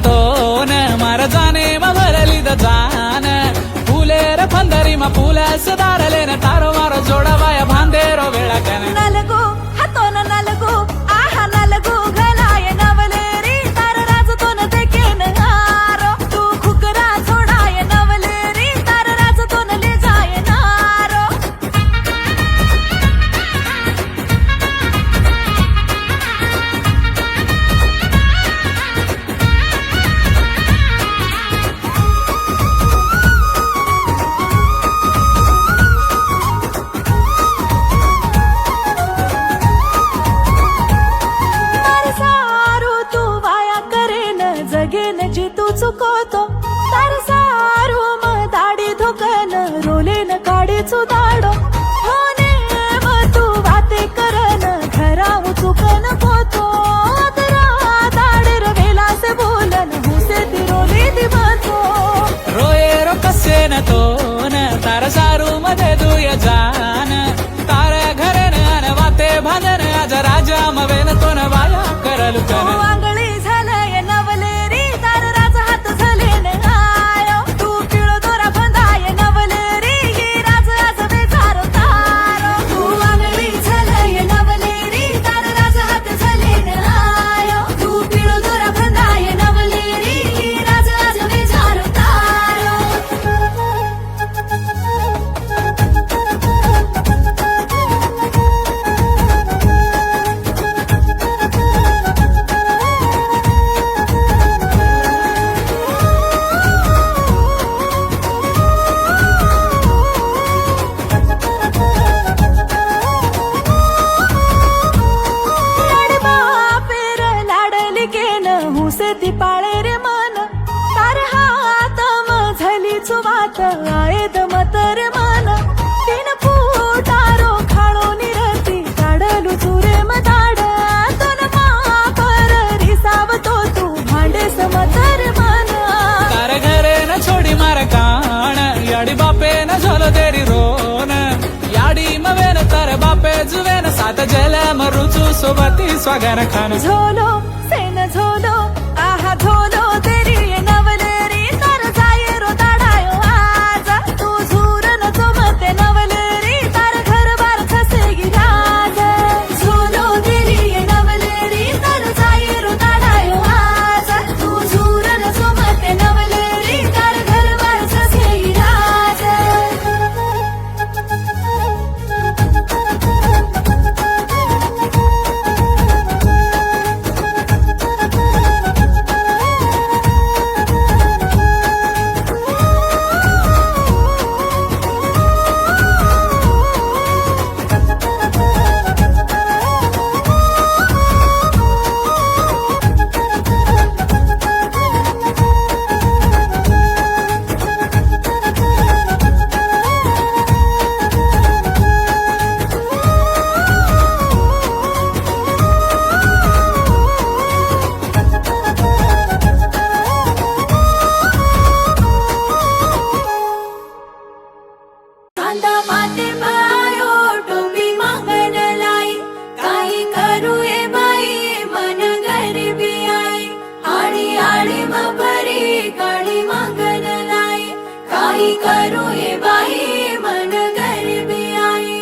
तोन मार जाने मरलिद जान फुलेर फंदरी मा फुलास दारले न तारो मारो जोडवाया भांदेरो बेळकन नलगो हातोन नलगो आहा नलगो घलाय नवलेरी तार राज तोन देकेन हारो तू खुकरा छोडाय नवलेरी तार राज तोन ले जाय नारो जी तू चुकवतो तार सारू म दाढी धोकन रोलेन काढी चुदाडो होने म तू वाते करन घराऊ चुकन पोतो तरा दाडर वेला से बोलन हुसे ती रोले दिवतो रोये रो कसे न तोन तार सारू मध्ये दुय जान तार घरन अन वाते भांदन आज राजा मवेन तोन वाया करल कन आंगळी झालंय नवलेरी तार राज हात झालेन आयो तू पिळो दोरा बंधाय नवलेरी ही राज आज बेजारो तारो तू आंगळी झालंय नवलेरी तार राज हात झालेन आयो तू पिळो दोरा बंधाय नवलेरी ही राज आज बेजारो तारो ती पाळे रे मन तार हात झाली चुवात आयद मतर मन तीन फुटारो खाळो निरती काढलू चुरे मदाड तन मापर रिसावतो तू भांडे समतर मन तार घरे न छोडी मार काण याडी बापे न झोलो तेरी रोन याडी मवेन तार बापे जुवेन सात जल मरुचू सोबती स्वागर खान झोलो सेन झोलो आहा झोलो तेरी नवलेरी तार जाय रो दाडायो आज तू झुरन चमते नवलेरी तार घर बार खसे गिराज झोलो तेरी नवलेरी तार जाय रो दाडायो आज तू झुरन चमते नवलेरी तार घर बार खसे गिराज कांदा माते पायो टोपी मागन लाई काही करू ए बाई मन गरीबी आई आडी आडी मभरी काळी मागन लाई काही करू ए बाई मन गरीबी आई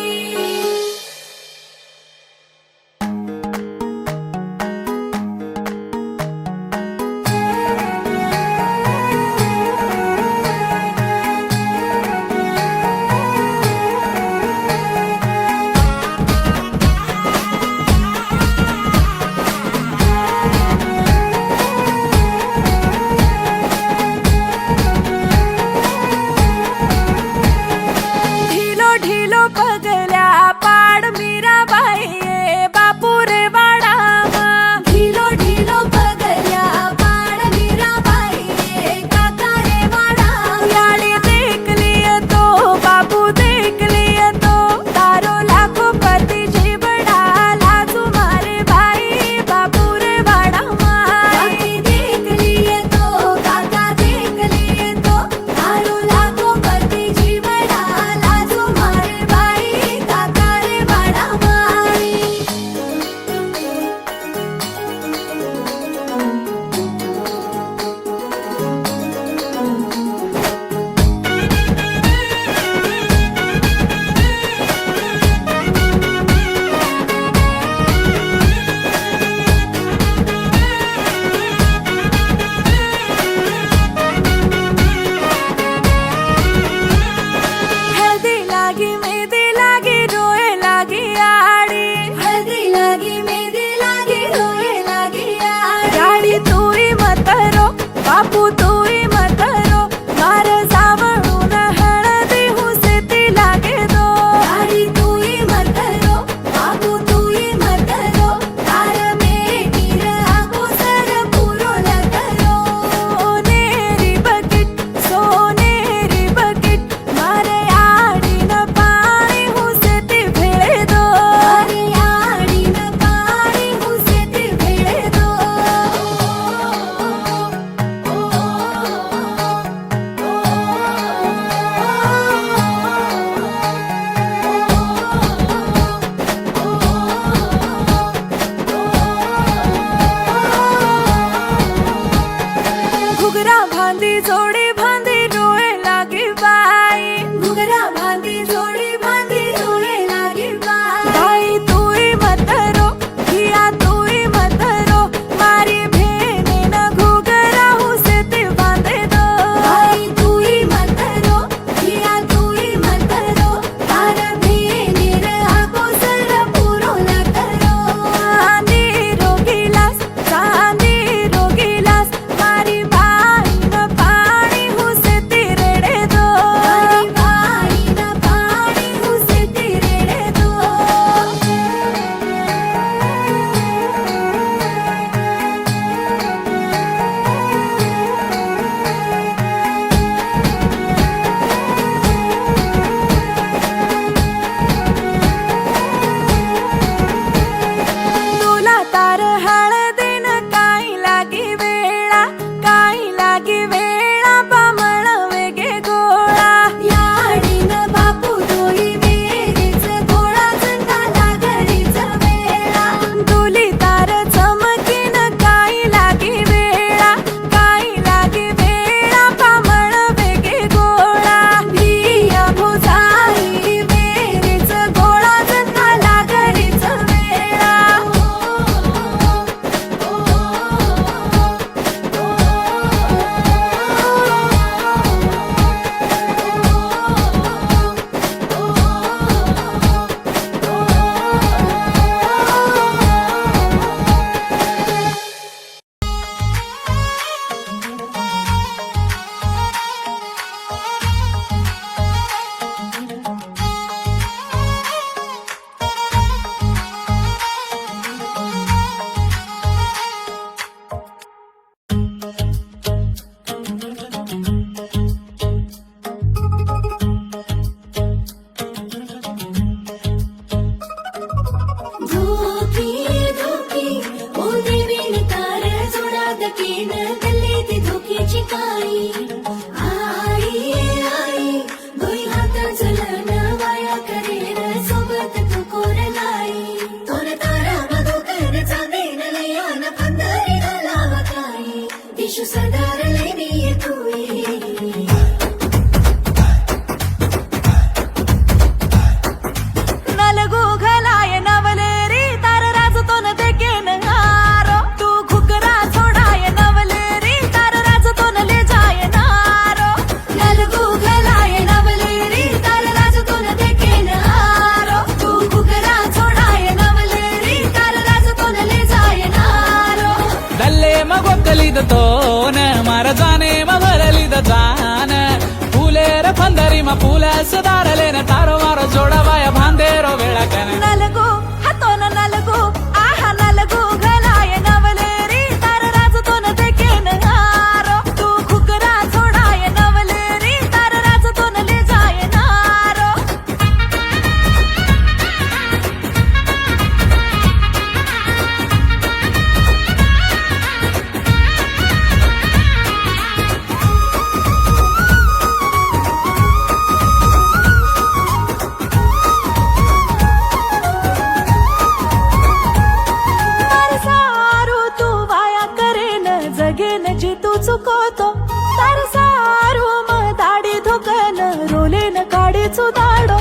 बांधी जोडी बांधी डोळे लागी बाई घुगरा बांधी जोडी बांधी डोळे लागी बाई तुई मत रो हिया तुई मत रो मारी भेने न घुगरा हुसे ते बांधे दो भाई तुई मत रो हिया तुई मत रो तार भेने र आको सर पुरो न करो चांदी रोगिलास मारी भाई न पाणी हुसे ती रेडे दो मारी भाई न पाणी हुसे ती रेडे दो तुला तार हळदीन काही लागी वेळा बामण वेगे गोळा याडीन बापू दोई वेगेच गोळा जंगाला घरीच वेळा तुली तार चमकीन काही लागी वेळा बामण वेगे गोळा भिया भुजाई वेगेच गोळा जंगाला घरीच वेळा धोकी ओ देवीन तार जोडात केन गल्ली ती धोकीची काळी आई दोई हात चलन वाया करेन सोबत तू कोरलाई तोर तारा मधु कर चांदेन लयान पंधरी लाव काही दिशु सरदार लेनी तुई नलगू घलाय नवलेरी तार राजतो न देकेन हारो तू घुगरा छोडाय नवलेरी तार राजतो न ले जाय नारो नलगू घलाय नवलेरी तार राजतो न देकेन हारो तू घुगरा छोडाय नवलेरी तार राजतो न ले जाय नारो दल्ले मगोकलिद तोन मार जाने मभरलिद जान फुलेर फंदरी म फुलस दारलेन तारो मारो जोडवाय भांदेरो वेळकन नलगू हातोन नलगू आहा नलगू घलाय नवलेरी तार राजतो न देकेन हारो तू घुगरा छोडाय नवलेरी तार राजतो न ले जाय नारो तार सारू तू वाया करेन जगेन जी तू चुकवतो तार सारू म दाढी धुकन रोलेन काढी चुदाडो